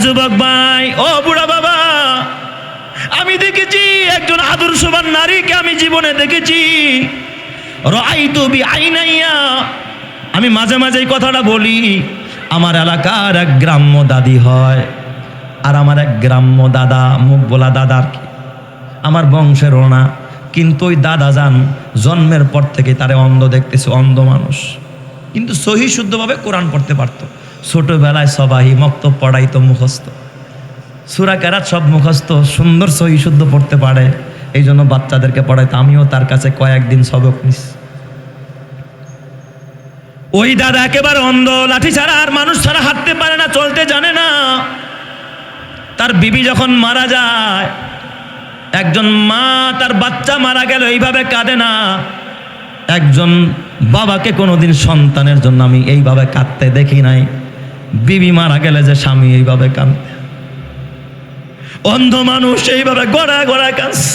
যুবক ভাই, ও বুড়া বাবা, আমি দেখেছি একজন আদর্শবান নারীকে আমি জীবনে দেখেছি। রাআইতু বিআইনাইয়া। আমি মাঝে মাঝে এই কথাটা বলি। আমার এলাকার এক গ্রাম্য দাদি হয়, আর আমার এক গ্রাম্য দাদা, মুখ বলা দাদা আর কি, আমার বংশের না, কিন্তু ওই দাদা যান জন্মের পর থেকে তারে অন্ধ দেখতেছে, অন্ধ মানুষ, কিন্তু সহি শুদ্ধভাবে কোরআন পড়তে পারত। ছোটবেলায় সবাই মক্তব পড়াইতো, মুখস্থ, সূরা কেরাত সব মুখস্থ, সুন্দর সহি শুদ্ধ পড়তে পারে, এই জন্য বাচ্চাদেরকে পড়াইতো। আমিও তার কাছে কয়েকদিন সবক নিস। ওই দাদা একেবারে অন্ধ, লাঠি ছাড়া আর মানুষ ছাড়া হাঁটতে পারে না, চলতে জানে না। তার বিবি যখন মারা যায়, একজন মা তার বাচ্চা মারা গেল এইভাবে কাঁদে না। একজন বাবাকে কোনোদিন সন্তানের জন্য আমি এইভাবে কাঁদতে দেখি নাই। বিবি মারা গেলে যে স্বামী এইভাবে কাঁদে, অন্ধ মানুষ এইভাবে গড়ায় গড়ায় কাঁদছে।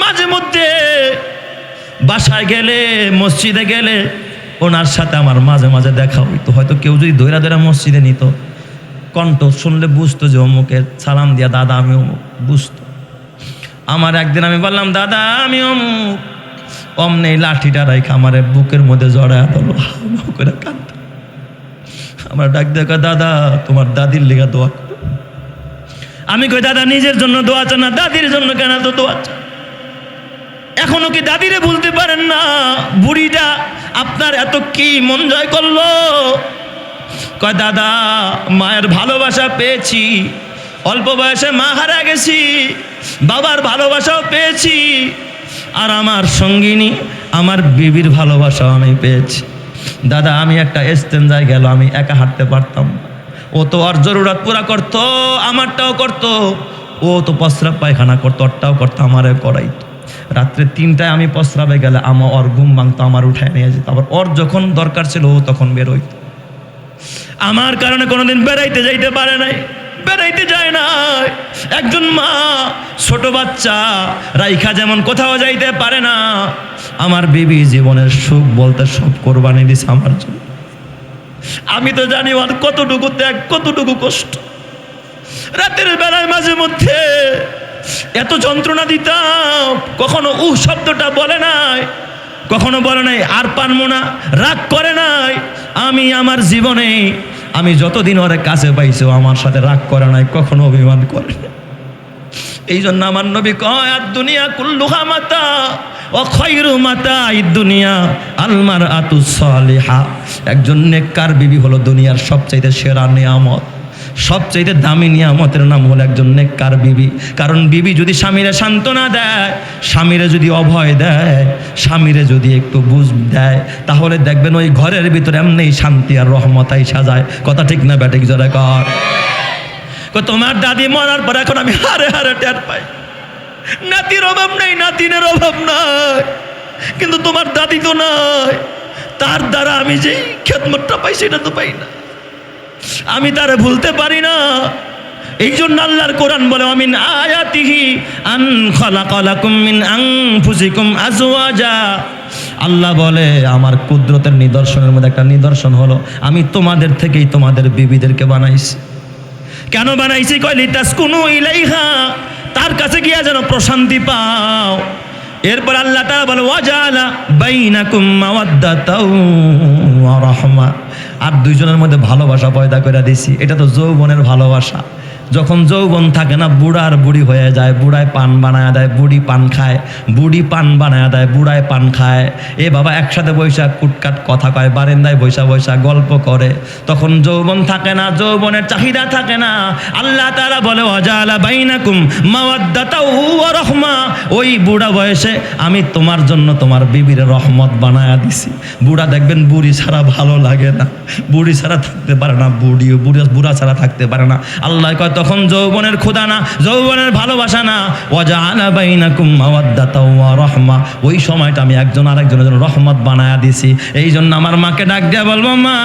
মাঝে মধ্যে বাসায় গেলে, মসজিদে গেলে ওনার সাথে আমার মাঝে মাঝে দেখা হইতো। হয়তো কেউ যদি ধৈরা ধৈরা মসজিদে নিত, কণ্ঠ শুনলে বুঝতো যে অমুকের, সালাম দিয়া দাদা আমি অমুক, বুঝতো। আমার একদিন আমি বললাম দাদা আমি অমুক, অমনি লাঠিটা রাইখা আমার বুকের মধ্যে জড়ায় দিল, করে কাঁদত। আমার ডাক দেখা, দাদা তোমার দাদির লেগা দোয়া করো। আমি কই দাদা নিজের জন্য দোয়া চান না, দাদির জন্য কেন তো দোয়া চান? এখনো কি দাদিরে ভুলতে পারেন না? বুড়িটা আপনার এত কি মন জয় করলো? কয় দাদা মায়ের ভালোবাসা পেয়েছি, অল্প বয়সে মা হারা গেছি, বাবার ভালোবাসাও পেয়েছি, আর আমার সঙ্গিনী আমার বিবির ভালোবাসাও আমি পেয়েছি। দাদা আমি একটা এস্তেঞ্জায় গেল, আমি একা হাঁটতে পারতাম, ও তো ওর জরুরত পুরা করতো, আমারটাও করতো। ও তো প্রস্রাব পায়খানা করতো, ওরটাও করতো, আমারে করাইতো। রাত্রে 3টায় আমি প্রস্রাবে গেলে আমার ওর ঘুম ভাঙতো, আমার উঠায় নিয়ে যেত। আবার ওর যখন দরকার ছিল ও তখন বেরোইতো। আমার কারণে কোনোদিন বেড়াইতে যাইতে পারে নাই, বেড়াইতে যায় না। একজন মা ছোট বাচ্চা রাইখা যেমন কোথাও যাইতে পারে না, আমার বিবি জীবনের সুখ বলতে সব কোরবানি দিছে আমার জন্য। আমি তো জানি আর কতটুকু ত্যাগ, কতটুকু কষ্ট। রাতের বেলায় মাঝে মধ্যে এত যন্ত্রণা দিতাম, কখনো শব্দটা বলে নাই, কখনো বলে নাই আর পারবো না, রাগ করে নাই। আমি আমার জীবনে আমি যতদিন ওর কাছে পাইছি, আমার সাথে রাগ করে নাই, কখনো অভিমান করে নাই। এই জন্য আমার নবী কয় আর দুনিয়া কুল্লুহা মাতা ও খায়রু মাতা ইদ দুনিয়া আল মারআতু সালিহা। একজন নেককার বিবি হলো দুনিয়ার সবচাইতে সেরা নিয়ামত, সবচাইতে দামি নিয়ামতের নাম হলো একজন নেককার বিবি। কারণ বিবি যদি স্বামীরে সান্ত্বনা দেয়, স্বামীরে যদি অভয় দেয়, স্বামীরে যদি একটু বুঝ দেয়, তাহলে দেখবেন ওই ঘরের ভিতরে এমনি শান্তি আর রহমতাই সাজায়। কথা ঠিক না ব্যাটে কি জোরে কর? তোমার দাদি মরার পর এখন আমি হারে হারে টের পাই, নাতির অভাব নেই, নাতিনের অভাব নাই, কিন্তু তোমার দাদি তো নাই। তার দ্বারা আমি যেই খেদমতটা পাই সেটা তো পাই না, আমি তারে ভুলতে পারি না। এই জন্য আল্লাহর কোরআন বলে আমিন আয়াতিহি আন খালাকা লাকুম মিন আনফুসিকুম আজওয়াজা। আল্লাহ বলে আমার কুদরতের নিদর্শনের মধ্যে একটা নিদর্শন হলো আমি তোমাদের থেকেই তোমাদের বিবিদেরকে বানাইছি। কেন বানাইছি? কয় লিতাসকুনু ইলাইহা, তার কাছে গিয়া যেন প্রশান্তি পাও। এরপর আল্লাহ তাআলা বলে ওয়াজালা বাইনাকুম মাওয়াদ্দাতাও ওয়া রাহমা, আর দুইজনের মধ্যে ভালোবাসা পয়দা করে দিছি। এটা তো যৌবনের ভালোবাসা। যখন যৌবন থাকে না, বুড়া আর বুড়ি হয়ে যায়, বুড়ায় পান বানায় দেয়, বুড়ি পান খায়, বুড়ি পান বানায় দেয়, বুড়ায় পান খায়। এ বাবা একসাথে বৈশাখ কুটকাট কথা কয়, বারান্দায় বৈশা বৈশা গল্প করে। তখন যৌবন থাকে না, যৌবনের চাহিদা থাকে না। আল্লাহ তাআলা বলে ওয়াজালা বাইনাকুম মাওয়াদ্দাতাও ওয়া রাহমা, ওই বুড়া বয়সে আমি তোমার জন্য তোমার বিবির রহমত বানায়া দিছি। বুড়া দেখবেন বুড়ি ছাড়া ভালো লাগে না, বুড়ি ছাড়া থাকতে পারে না, বুড়া ছাড়া থাকতে পারে না। আল্লাহ কয় তখন যৌবনের ক্ষুধা না, যৌবনের ভালোবাসা না। ওয়াজআলা বাইনাকুম মাওয়াদ্দাতাও ওয়া রাহমা, ওই সময়টা আমি একজন আরেকজনের জন্য রহমত বানায়া দিছি। এই জন্য আমার মাকে ডাক দিয়া বলবো, মা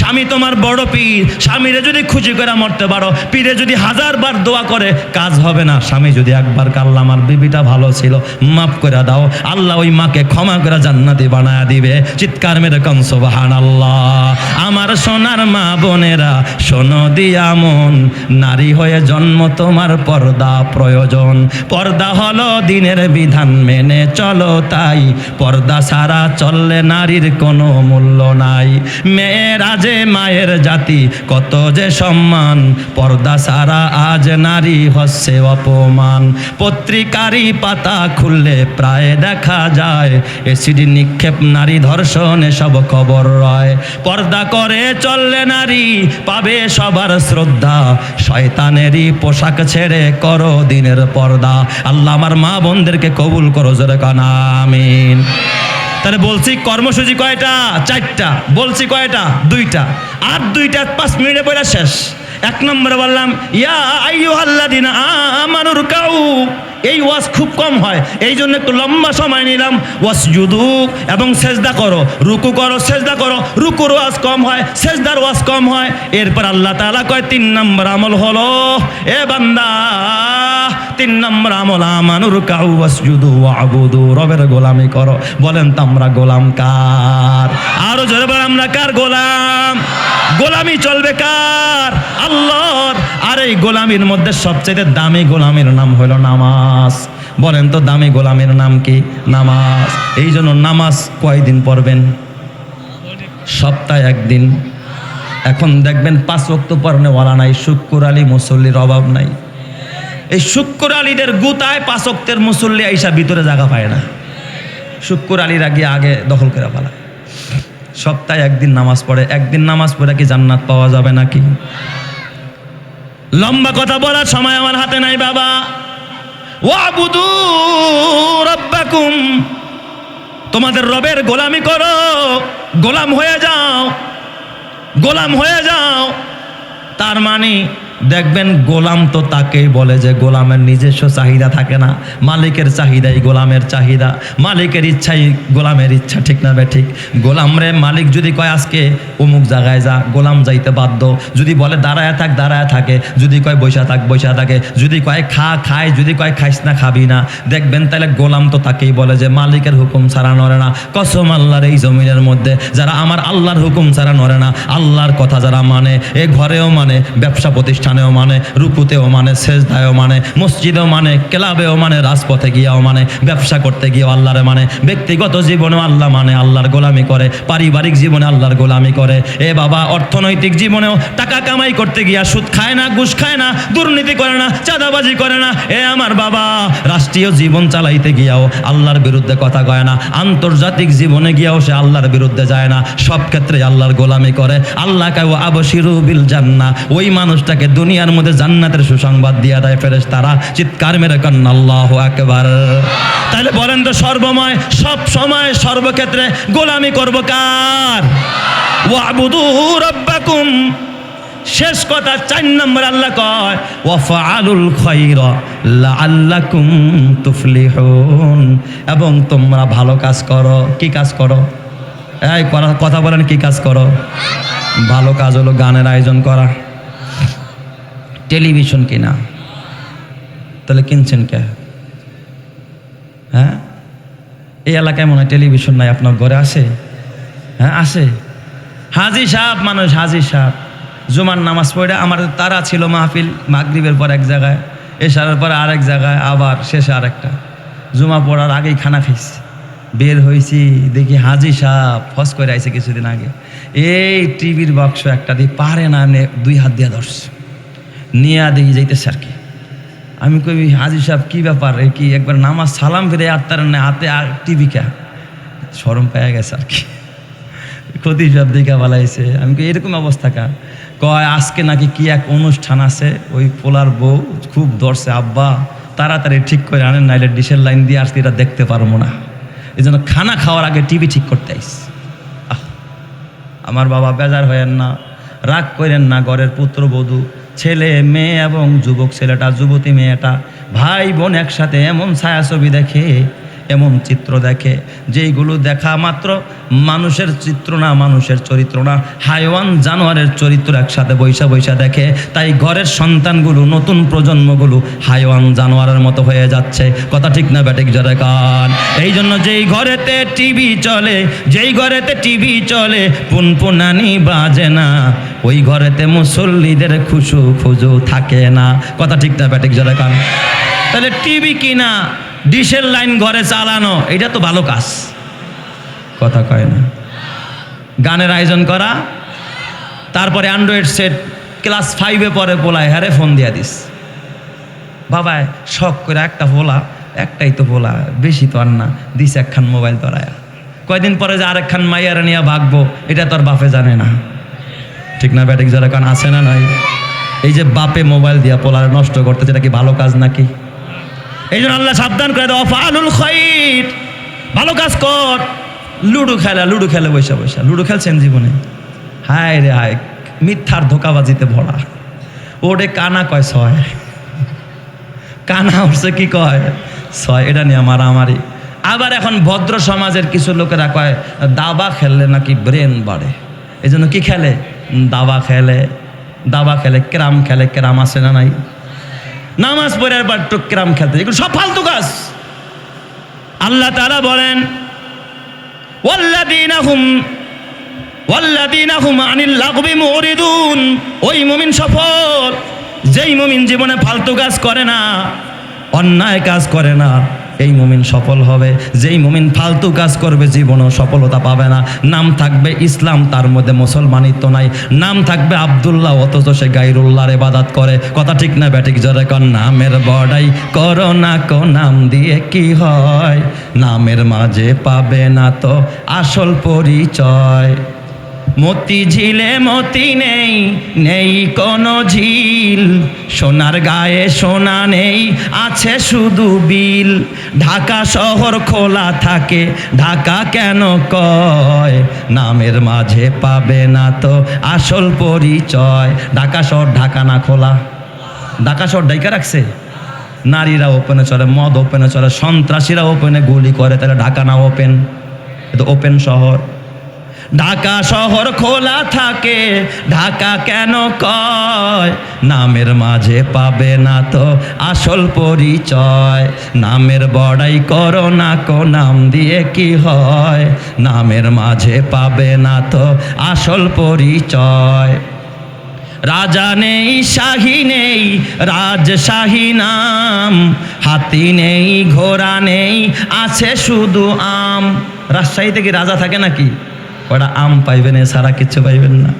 স্বামী তোমার বড় পীর, স্বামীরে যদি খুশি করে মরতে পারো, পীরে যদি 1000 বার দোয়া করে কাজ হবে না। স্বামী যদি একবার কাল্লা আমার বিবিটা ভালো ছিল, মাফ করে দাও, আল্লাহ ওই মাকে ক্ষমা করে জান্নাতি বানায়া দিবে। চিৎকার মেরে কোন সুবহানাল্লাহ। আমার সোনার মা বোনেরা শোনো দিয়া মন, নারী হয়ে জন্ম তোমার পর্দা প্রয়োজন। পর্দা হলো দিনের বিধান মেনে চলো তাই, পর্দা ছাড়া চললে নারীর কোনো মূল্য নাই। মেয়েরা যে মায়ের জাতি কত যে সম্মান, পর্দা ছাড়া আজ নারী হচ্ছে অপমান। পত্রিকারই পাতা খুললে প্রায় দেখা যায়, এসিড নিক্ষেপ নারী ধর্ষণ এসব খবর রয়। পর্দা করে চললে নারী পাবে সবার শ্রদ্ধা, শয়তানেরই পোশাক ছেড়ে করো দিনের পর্দা। আল্লাহ আমার মা বোনদেরকে কবুল করো, জোরে কান আমিন। তাহলে বলছি কর্মসূচি কয়টা? 4টা। বলছি কয়টা? 2টা। আর 2টা 5 মিনিটে পড়া শেষ। 1 নম্বরে বললাম ইয়া আইয়ুহাল্লাযিনা আমানু রুকাউ। এই ওয়াজ খুব কম হয়, এই জন্য একটু লম্বা সময় নিলাম। ওয়াসজুদু, এবং সেজদা করো, রুকু করো, সেজদা করো। রুকুর ওয়াজ কম হয়, সেজদার ওয়াজ কম হয়। এরপর আল্লাহ তাআলা কয় 3 নম্বর আমল হলো, এ বান্দা 3 নম্বর আমল আমানু রুকাউ ওয়াসজুদু ওয়াবুদু, রবের গোলামি করো। বলেন তো আমরা গোলাম কার? আরো জোরে বলেন আমরা কার গোলাম? গোলামি চলবে কার? আল্লাহর। আর এই গোলামির মধ্যে সবচেয়ে দামি গোলামির নাম হলো নামাজ। বলেন তো দামি গোলামির নাম কি? নামাজ। এই জন্য নামাজ কয়দিন পড়বেন? সপ্তাহে 1 দিন। এখন দেখবেন 5 ওয়াক্ত পড়নেওয়ালা নাই, শুক্কুর আলী মুসল্লির অভাব নাই। এই শুক্কুর আলীদের গুতায় 5 ওয়াক্তের মুসল্লি আইসা ভিতরে জায়গা পায় না। শুক্কুর আলীরা গিয়ে আগে দখল করে ফেলা। সপ্তাহে 1 দিন নামাজ পড়ে। 1 দিন নামাজ পড়ে কি জান্নাত পাওয়া যাবে নাকি? লম্বা কথা বলার সময় আমার হাতে নাই বাবা। ওয়াবুদু রাব্বাকুম, তোমাদের রবের গোলামি করো, গোলাম হয়ে যাও, গোলাম হয়ে যাও। তার মানে দেখবেন গোলাম তো তাকেই বলে যে গোলামের নিজস্ব চাহিদা থাকে না, মালিকের চাহিদাই গোলামের চাহিদা, মালিকের ইচ্ছাই গোলামের ইচ্ছা। ঠিক না বে ঠিক? গোলাম রে মালিক যদি কয় আজকে অমুক জায়গায় যা, গোলাম যাইতে বাধ্য। যদি বলে দাঁড়ায় থাক, দাঁড়ায় থাকে। যদি কয় বৈশা থাক, বৈশা থাকে। যদি কয় খা, খায়। যদি কয় খাইস না, খাবি না। দেখবেন তাহলে গোলাম তো তাকেই বলে যে মালিকের হুকুম ছাড়া নড়ে না। কসম আল্লাহর, এই জমিনের মধ্যে যারা আমার আল্লাহর হুকুম ছাড়া নড়ে না, আল্লাহর কথা যারা মানে, এ ঘরেও মানে, ব্যবসা প্রতিষ্ঠানেও মানে, রুকুতেও মানে, সেজদায়ও মানে, মসজিদেও মানে, ক্লাবেও মানে, রাজপথে গিয়েও মানে, ব্যবসা করতে গিয়েও আল্লাহরে মানে, ব্যক্তিগত জীবনেও আল্লাহ মানে, আল্লাহর গোলামি করে, পারিবারিক জীবনে আল্লাহর গোলামি করে। এ বাবা অর্থনৈতিক জীবনেও টাকা কামাই করতে গিয়া সুদ খায় না, ঘুষ খায় না, দুর্নীতি করে না, চাঁদাবাজি করে না। এ আমার বাবা রাষ্ট্রীয় জীবন চালাইতে গিয়াও আল্লাহর বিরুদ্ধে কথা কয় না, আন্তর্জাতিক জীবনে গিয়াও সে আল্লাহর বিরুদ্ধে যায় না। সব ক্ষেত্রে আল্লাহর গোলামি করে। আল্লাহ কায় আবশিরু বিল জান্নাহ, ওই মানুষটাকে দুনিয়ার মধ্যে জান্নাতের সুসংবাদ দিয়া দেয় ফেরেশতারা। চিৎকার মেরে কান আল্লাহু আকবার। তাহলে বলেন তো সর্বময়, সব সময়, সর্বক্ষেত্রে গোলামি করব কার? ওয়াবুদু রাব্বাকুম। শেষ কথা 4 নম্বর আল্লাহ কয় ওয়াফআলুল খায়রা লাআল্লাকুম তুফলিহুন, এবং তোমরা ভালো কাজ করো। কি কাজ করো? এই কথা বলেন, কি কাজ করো? ভালো কাজ হলো গানের আয়োজন করা, টেলিভিশন কিনা। তাহলে কিনছেন কে? হ্যাঁ, এই এলাকায় মনে হয় টেলিভিশন নাই। আপনার ঘরে আসে? হ্যাঁ আসে। হাজি সাহেব মানুষ, হাজি সাহেব জুমার নামাজ পড়ে আমার তারা ছিল মাহফিল, মাগরিবের পর এক জায়গায়, এশারের পর আরেক জায়গায়, আবার শেষে আরেকটা। জুমা পড়ার আগেই খানা খাইছি, বের হয়েছি, দেখি হাজি সাহেব ফস করে আইছে কিছুদিন আগে। এই টিভির বাক্স একটা দিয়ে পারে না, এমনি 2 হাত দিয়ে ধরছে, নিয়ে দেখি যাইতেছে আর কি। আমি কই হাজি সাহেব কি ব্যাপার, কি একবার নামাজ সালাম ফিরে আত্মার না হাতে আর টিভি কে? শরম পেয়ে গেছে আর কি, ক্ষতি সব দিকে বালাইছে। আমি কই এরকম অবস্থা কা? কয় আজকে নাকি কি এক অনুষ্ঠান আছে, ওই পোলার বউ খুব ধরছে, আব্বা তাড়াতাড়ি ঠিক করে আনেন, নাইলে ডিশের লাইন দিয়ে আসতে এটা দেখতে পারবো না। এই জন্য খানা খাওয়ার আগে টিভি ঠিক করতে আইস। আমার বাবা বেজার হয়েন না, রাগ করেন না, ঘরের পুত্রবধূ ছেলে মেয়ে এবং যুবক ছেলেটা যুবতী মেয়েটা ভাই বোন একসাথে এমন ছায়াছবি দেখে, এমন চিত্র দেখে যেইগুলো দেখা মাত্র মানুষের চিত্র না, মানুষের চরিত্র না, হাইওয়ান জানোয়ারের চরিত্র একসাথে বৈশা বৈশা দেখে। তাই ঘরের সন্তানগুলো, নতুন প্রজন্মগুলো হাইওয়ান জানোয়ারের মতো হয়ে যাচ্ছে। কথা ঠিক না ব্যাটিক জোরে কান? এই জন্য যেই ঘরেতে টিভি চলে, যেই ঘরেতে টিভি চলে পুনপুনানি বাজে না, ওই ঘরেতে মুসল্লিদের খুশু খুজু থাকে না। কথা ঠিক না ব্যাটিক জোরে কান? তাহলে টিভি কিনা, ডিশের লাইন ঘরে চালানো, এটা তো ভালো কাজ। কথা কয় না? গানের আয়োজন করা, তারপরে অ্যান্ড্রয়েড সেট, ক্লাস 5-এ পরে পোলায় হারে ফোন দিয়া দিস। বাবায় শখ করে একটা পোলা, একটাই তো পোলা, বেশি তো আর না, দিস একখান মোবাইল তরায়া। কয়দিন পরে যে আরেকখান মাইয়ারা নিয়ে ভাগবো, এটা তোর বাপে জানে না। ঠিক না ব্যাটিক যারা কান আছে না নাই? এই যে বাপে মোবাইল দিয়া পোলারে নষ্ট করতেছে, এটা কি ভালো কাজ নাকি? এই জন্য আল্লাহ সাবধান করে দাও, ফালুল খাইর, ভালো কাজ কর। লুডো খেলে বৈশা বৈশা। লুডো খেলছেন জীবনে? হায় রে হায়, মিথ্যার ধোকাবাজিতে ভরা। ওরে কানা কয় ছয়, কানা উঠছে কি কয় ছয়, এটা নিয়ে মারামারি। আবার এখন ভদ্র সমাজের কিছু লোকেরা কয় দাবা খেললে নাকি ব্রেন বাড়ে, এই জন্য কি খেলে? দাবা খেলে। দাবা খেলে, ক্রাম খেলে। ক্রাম আছে না নাই? নামাজ পড়ে আবার তো ক্রাম খেলতে, এগুলো সব ফালতু কাজ। আল্লাহ তাআলা বলেন ওয়াল্লাযীনা হুম আনিল লাগবি মুরিদুন, ওই মুমিন সফল যেই মুমিন জীবনে ফালতু কাজ করে না, অন্যায় কাজ করে না, এই মুমিন সফল হবে। যেই মুমিন ফালতু কাজ করবে জীবনেও সফলতা পাবে না। নাম থাকবে ইসলাম, তার মধ্যে মুসলমানিত্ব নাই। নাম থাকবে আব্দুল্লাহ, অথচ সে গায়রুল্লাহর ইবাদত করে। কথা ঠিক না ব্যাটিক জোরে কর? নামের বড়াই করো না কো, নাম দিয়ে কি হয়? নামের মাঝে পাবে না তো আসল পরিচয়। মতি ঝিলে মতি নেই, নেই কোনো ঝিল, সোনার গায়ে সোনা নেই, আছে শুধু বিল। ঢাকা শহর খোলা থাকে, ঢাকা কেন কয়? নামের মাঝে পাবে না তো আসল পরিচয়। ঢাকা শহর ঢাকা না খোলা? ঢাকা শহর ঢাকা রাখছে। নারীরা ওপেনে চলে, মদ ওপেনে চলে, সন্ত্রাসীরা ওপেনে গুলি করে, তাহলে ঢাকা না ওপেন? এটা ওপেন শহর। ঢাকা শহর খোলা থাকে, ঢাকা কেন কয়? নামের মাঝে পাবে না তো আসল পরিচয়। নামের বড়াই করো না কো, নাম দিয়ে কি হয়? নামের মাঝে পাবে না তো আসল পরিচয়। রাজা নেই, শাহী নেই, রাজশাহী নাম, হাতি নেই, ঘোড়া নেই, আছে শুধু আম। রাজশাহীতে কি রাজা থাকে নাকি? ওটা আম পাইবেন, এছাড়া কিছু পাইবেন না।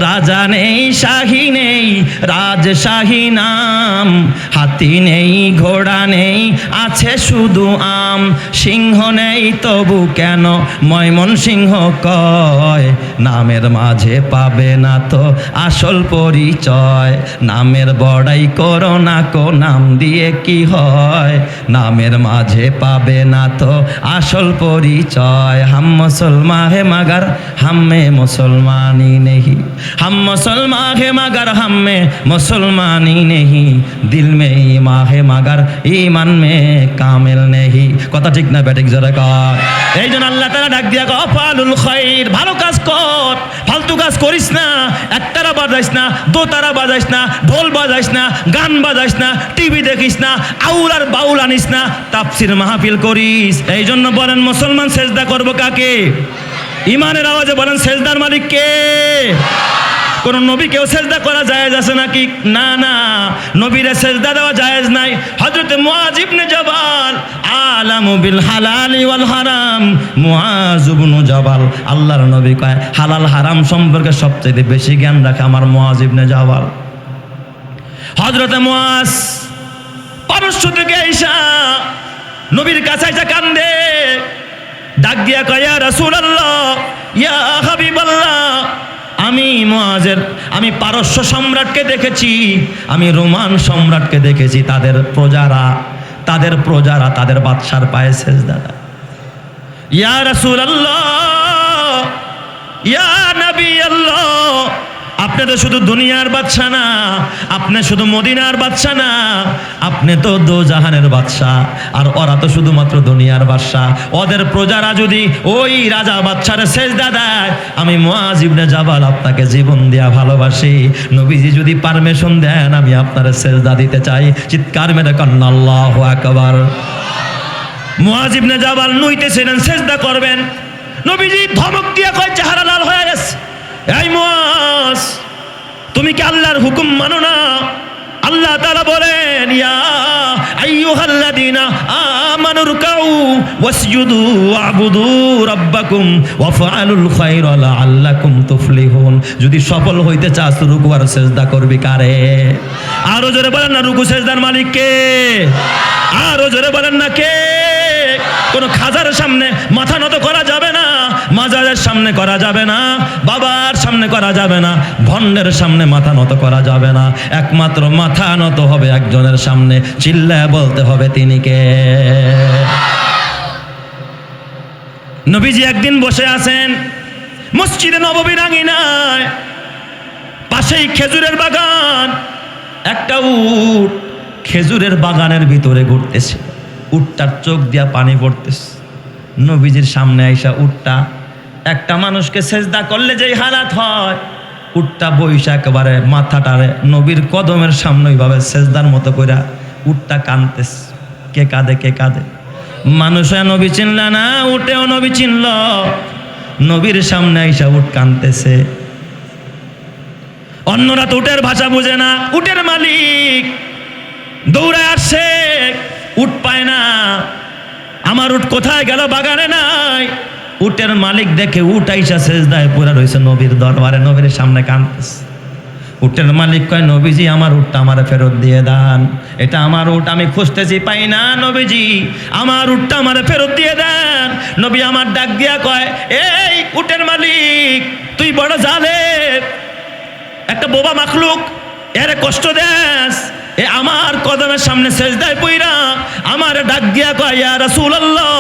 রাজা নেই, শাহী নেই, রাজশাহী নাম, হাতি নেই, ঘোড়া নেই, আছে শুধু আম। সিংহ নেই তবু কেন ময়মনসিংহ কয়? নামের মাঝে পাবে না তো আসল পরিচয়। নামের বড়াই করো না কো, নাম দিয়ে কি হয়? নামের মাঝে পাবে না তো আসল পরিচয়। হাম মুসলমান হে মগর হামে মুসলমানি নেহি, हम मुसलमान है मगर हम में मुसलमानी नहीं, दिल में ईमान है मगर ईमान में कामिल नहीं। কথা ঠিক না ব্যাটিক জোরে কর? এই জন্য আল্লাহ তাআলা ডাক দিয়া কয় ফালুল খাইর, ভালো কাজ কর, ফালতু কাজ করিস না। একতারা বাজাইস না, দোতারা বাজাইস না, ঢোল বাজাইস না, গান বাজাইস না, টিভি দেখিস না, আউল আর বাউল আনিস না, তাফসির মাহফিল করিস। এই জন্য বলেন মুসলমান সেজদা করবো কাকে? ইমানের আওয়াজে বলেন সেজদার মালিক কে? কোন নবীকেও সেজদা করা জায়েজ আছে নাকি? না না, নবীরে সেজদা দেওয়া জায়েজ নাই। হযরত মুআজ ইবনে জাবাল আলামু বিল হালালি ওয়াল হারাম, মুআজ ইবনে জাবাল, আল্লাহর নবী কয় হালাল হারাম সম্পর্কে সবচেয়ে বেশি জ্ঞান রাখে আমার মুআজ ইবনে জাবাল। হযরত মুআজ পারস্য থেকে আইসা নবীর কাছে আইসা কান্দে, ডাক দিয়া কয় ইয়া রাসূলুল্লাহ, ইয়া হাবিবাল্লাহ, আমি পারস্য সম্রাটকে দেখেছি, আমি রোমান সম্রাটকে দেখেছি, তাদের প্রজারা তাদের বাদশার পায়ে সেজদা দেয়। ইয়া রাসূলুল্লাহ, ইয়া নবী আল্লাহ, আপনি তো শুধু দুনিয়ার বাদশা না, আপনি শুধু মদিনার বাদশা না, আপনি তো দোজাহানের বাদশা। আর ওরা তো শুধুমাত্র দুনিয়ার বাদশা। ওদের প্রজারা যদি ওই রাজা বাদশারে সেজদা দেয়, আমি মুআজ ইবনে জাবাল আপনাকে জীবন দিয়া ভালোবাসি, নবীজি যদি পারমিশন দেন আমি আপনারে সেজদা দিতে চাই। চিৎকার মেরে কন্না আল্লাহু আকবার। মুআজ ইবনে জাবাল নইতেছিলেন সেজদা করবেন, নবীজি ধমক দিয়ে কয় চেহারা লাল হয়ে গেছে, এই মুআজ তুমি কি আল্লাহর হুকুম মানো না? আল্লাহ তাআলা বলেন, ইয়া আইয়ুহাল্লাযীনা আমানু রুকাউ ওয়াসজুদু ওয়া'বুদু রাব্বাকুম ওয়াফআলুল খায়রা লাআল্লাকুম তুফলিহুন। যদি সফল হইতে চাস রুকু আর সিজদা করবি কারে? আরো জোরে বলেন না, রুকু সিজদার মালিক কে? আরো জোরে বলেন না, কে? কোন খাজার সামনে মাথা নত করা যাবে না, মাজারের সামনে করা যাবে না, বাবার সামনে করা যাবে না, ভণ্ডের সামনে মাথা নত করা যাবে না। একমাত্র মাথা নত হবে একজনের সামনে, চিল্লায় বলতে হবে তিনি কে? নবীজি একদিন বসে আছেন মসজিদে নববীর আঙিনায়, পাশেই খেজুরের বাগান। একটা উট খেজুরের বাগানের ভিতরে ঘুরতেছে, উটটার চোখ দিয়া পানি পড়তেছে। নবীজির সামনে আইসা উটটা একটা মানুষকে সেজদা করলে যেই হালাত হয়, উটটা বইসা একেবারে মাথাটারে নবীর কদমের সামনে ওইভাবে সেজদার মতো কইরা উটটা কাঁদতেছে। কে কাঁদে? কে কাঁদে? মানুষে নবী চিনল না, উটেও নবী চিনল। নবীর সামনে আইসা উট কাঁদতেছে। অন্যরা তো উটের ভাষা বুঝে না। উটের মালিক দৌড়ায় আসছে, উট পায় না। আমার উট কোথায় গেল? বাগানে নাই। উটের মালিক দেখে উট আইসা সেজদায় পড়ে রয়েছে নবীর দরবারে, নবীর সামনে কাঁদতেছে। উটের মালিক কয়, নবীজি আমার উটটা আমারে ফেরত দিয়ে দেন, এটা আমার উট, আমি খুঁজতেছি পাই না, নবীজি আমার উটটা আমারে ফেরত দিয়ে দেন। নবী আমার ডাক দিয়া কয়, এই উটের মালিক তুই বড় জালেম, একটা বোবা মাখলুক, এর কষ্ট দেস। এ আমার কদমের সামনে সেজদায় পইরা আমার ডাক দিয়া কয়, ইয়া রাসূলুল্লাহ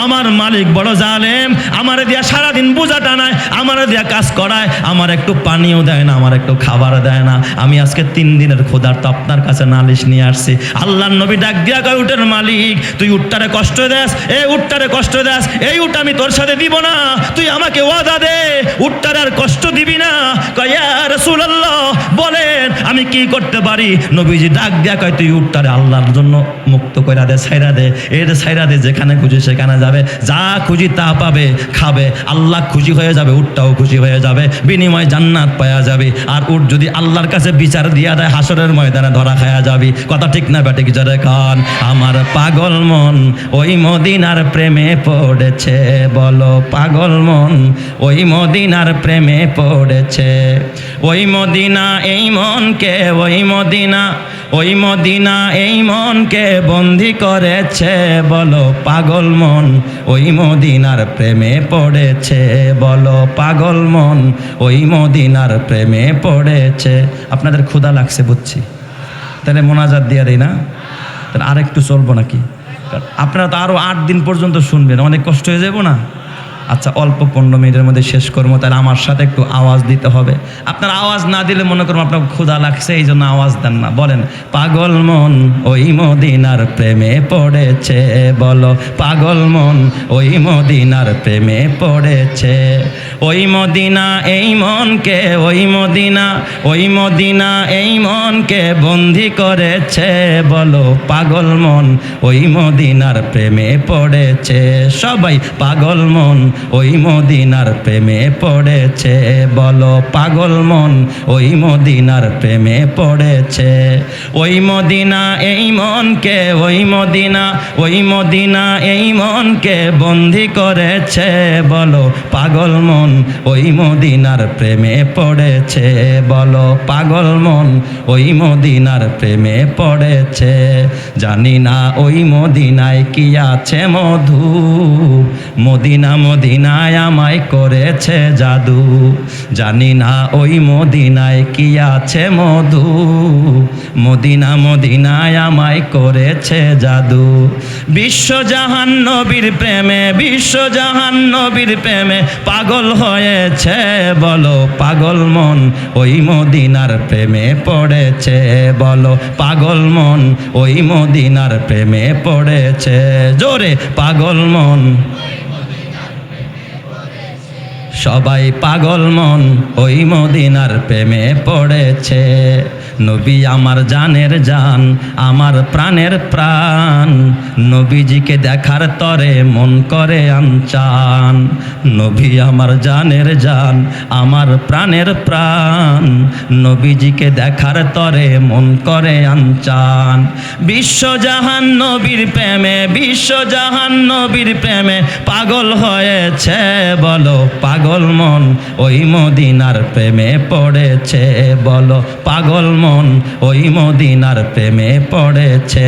আমার মালিক বড় জালেম, আমারে দিয়া সারাদিন বোঝা টানায়, আমারে দিয়া কাজ করায়, আমার একটু পানিও দেয় না, আমার একটু খাবার দেয় না। আমি আজকে 3 দিনের ক্ষুধার্ত আপনার কাছে নালিশ নিয়ে আসছি। আল্লাহর নবী ডাক দিয়া কয়, উটের মালিক তুই উটটারে কষ্ট দেস, এই উটটারে কষ্ট দেস, এই উট আমি তোর সাথে দিব না, তুই আমাকে ওয়াদা দে উটটারে আর কষ্ট দিবি না। কয়, ইয়া রাসূলুল্লাহ বলেন আমি কি করতে পারি? নবীজি ডাক দিয়া কয়, তুই উটটারে আল্লাহর জন্য মুক্ত কইরা দে, ছাইরা দে, এর ছাইরা দে, যেখানে খুঁজি সেখানে যাবে, যা খুঁজি তা পাবে, খাবে, আল্লাহ খুশি হয়ে যাবে, উটটাও খুশি হয়ে যাবে, বিনিময় জান্নাত পাওয়া যাবে। আর উট যদি আল্লাহর কাছে বিচার দিয়া দেয়, হাসরের ময়দানে ধরা খায়া যাবি। কথা ঠিক না বেটে? কি জোরে কান। আমার পাগল মন ওই মদিনার প্রেমে পড়েছে, বলো পাগল মন ওই মদিনার প্রেমে পড়েছে। ওই মদিনা এই মনকে, ওই মদিনা, ওই মদিনা এই মনকে বন্দি করেছে, বলো পাগল মন ওই মদিনার প্রেমে পড়েছে, বলো পাগল মন ওই মদিনার প্রেমে পড়েছে। আপনাদের ক্ষুধা লাগছে বুঝছি, তাহলে মোনাজাত দিয়ে দেয় না? তাহলে আরেকটু চলবো নাকি? আপনারা তো আরও 8 দিন পর্যন্ত শুনবেন, অনেক কষ্ট হয়ে যাবো না? আচ্ছা অল্প 15 মিনিটের মধ্যে শেষ করবো, তাহলে আমার সাথে একটু আওয়াজ দিতে হবে। আপনার আওয়াজ না দিলে মনে করুন আপনার ক্ষুধা লাগছে, এই জন্য আওয়াজ দেন না। বলেন, পাগল মন ওই মদিনার প্রেমে পড়েছে, বলো পাগল মন ওই মদিনার প্রেমে পড়েছে। ওই মদিনা এই মনকে, ওই মদিনা, ওই মদিনা এই মনকে বন্দি করেছে, বলো পাগল মন ওই মদিনার প্রেমে পড়েছে। সবাই পাগল মন ওই মদিনার প্রেমে পড়েছে, বলো পাগল মন ওই মদিনার প্রেমে পড়েছে। ওই মদিনা এই মনকে, ওই মদিনা, ওই মদিনা এই মনকে বন্দি করেছে, বলো পাগল মন ওই মদিনার প্রেমে পড়েছে, বলো পাগল মন ওই মদিনার প্রেমে পড়েছে। জানি না ওই মদিনায় কি আছে মধু, মদিনা মদিনা মদিনায় আমায় করেছে জাদু, জানি না ওই মদিনায় কি আছে মধু, মদিনা মদিনায় আমায় করেছে জাদু। বিশ্বজাহান নবীর প্রেমে, বিশ্বজাহান নবীর প্রেমে পাগল হয়েছে, বলো পাগল মন ওই মদিনার প্রেমে পড়েছে, বলো পাগল মন ওই মদিনার প্রেমে পড়েছে, জোরে পাগল মন। সবাই পাগল মন ওই মদিনার প্রেমে পড়েছে। নবী আমার জানের জান, আমার প্রাণের প্রাণ, নবীজিকে দেখার তরে মন করে আনচান। নবী আমার জানের জান, আমার প্রাণের প্রাণ, নবীজিকে দেখার তরে মন করে আনচান। বিশ্বজাহান নবীর প্রেমে, বিশ্বজাহান নবীর প্রেমে পাগল হয়েছে, বলো পাগল মন ওই মদিনার প্রেমে পড়েছে, বলো পাগল মন ওই মদিনার প্রেমে পড়েছে।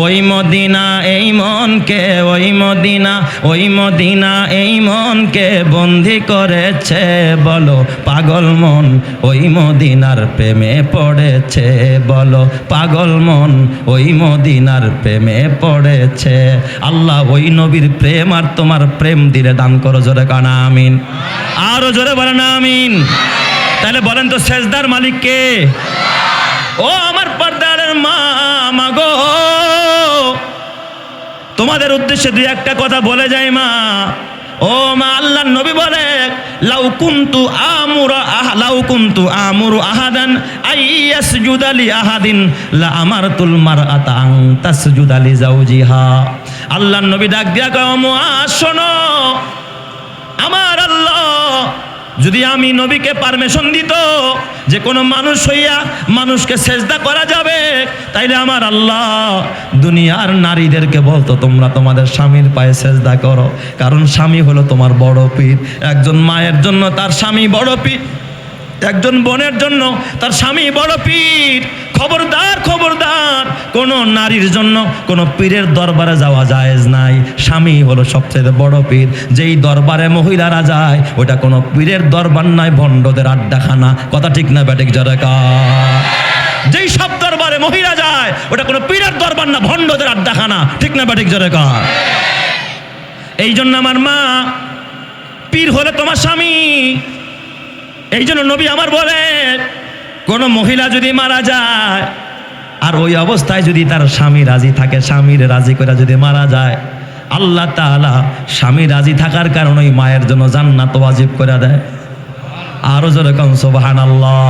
ওই মদিনা এই মনকে, ওই মদিনা, ওই মদিনা এই মনকে বন্দি করেছে, বলো পাগল মন ওই মদিনার প্রেমে পড়েছে, বলো পাগল মন ওই মদিনার প্রেমে পড়েছে। আল্লাহ ওই নবীর প্রেম আর তোমার প্রেম দিলে দান করো, জোরে কানা আমিন। আরো জোরে বলেন আমিন। তাহলে বলেন তো সেজদার মালিক কে? ও আমার পর্দার মা, মাগো তোমাদের উদ্দেশ্যে দুই একটা কথা বলে যাই মা। ও মা, আল্লাহর নবী বলে লাউ কুনতু আমুরু আহাদান আইয়াসজুদা লি আহাদিন লা আমারতুল মারআতা আন তাসজুদা লি যাওজিহা। আল্লাহর নবী ডাক দিয়া কয় মুআজ শোনো, আমার আল্লাহ যদি আমি নবীকে পারমিশন দিত যে কোনো মানুষ হইয়া মানুষকে সেজদা করা যাবে, তাইলে আমার আল্লাহ দুনিয়ার নারীদেরকে বলতো তোমরা তোমাদের স্বামীর পায়ে সেজদা করো, কারণ স্বামী হলো তোমার বড় পীর। একজন মায়ের জন্য তার স্বামী বড় পীর, একজন বোনের জন্য তার স্বামী বড় পীর। খবরদার খবরদার, কোন নারীর জন্য কোন পীরের দরবারে যাওয়া জায়েজ নাই। স্বামী হলো সবচেয়ে বড় পীর। যেই দরবারে মহিলারা যায় ওটা কোনো পীরের দরবার নাই, ভণ্ডদের আড্ডাখানা। কথা ঠিক না ব্যাটিক জরেকা? যেই সব দরবারে মহিলা যায় ওটা কোনো পীরের দরবার না, ভণ্ডদের আড্ডাখানা। ঠিক না ব্যাটিক জরেকা? এই জন্য আমার মা, পীর হলে তোমার স্বামী। এই জন্য নবী আমার বলে কোন মহিলা যদি মারা যায় আর ওই অবস্থায় যদি তার স্বামী রাজি থাকে, স্বামীর রাজি করে যদি মারা যায়, আল্লাহ তাআলা স্বামী রাজি থাকার কারণে ওই মায়ের জন্য জান্নাত ওয়াজিব করে দেয়। আরো জোরে কোন সুবহানাল্লাহ।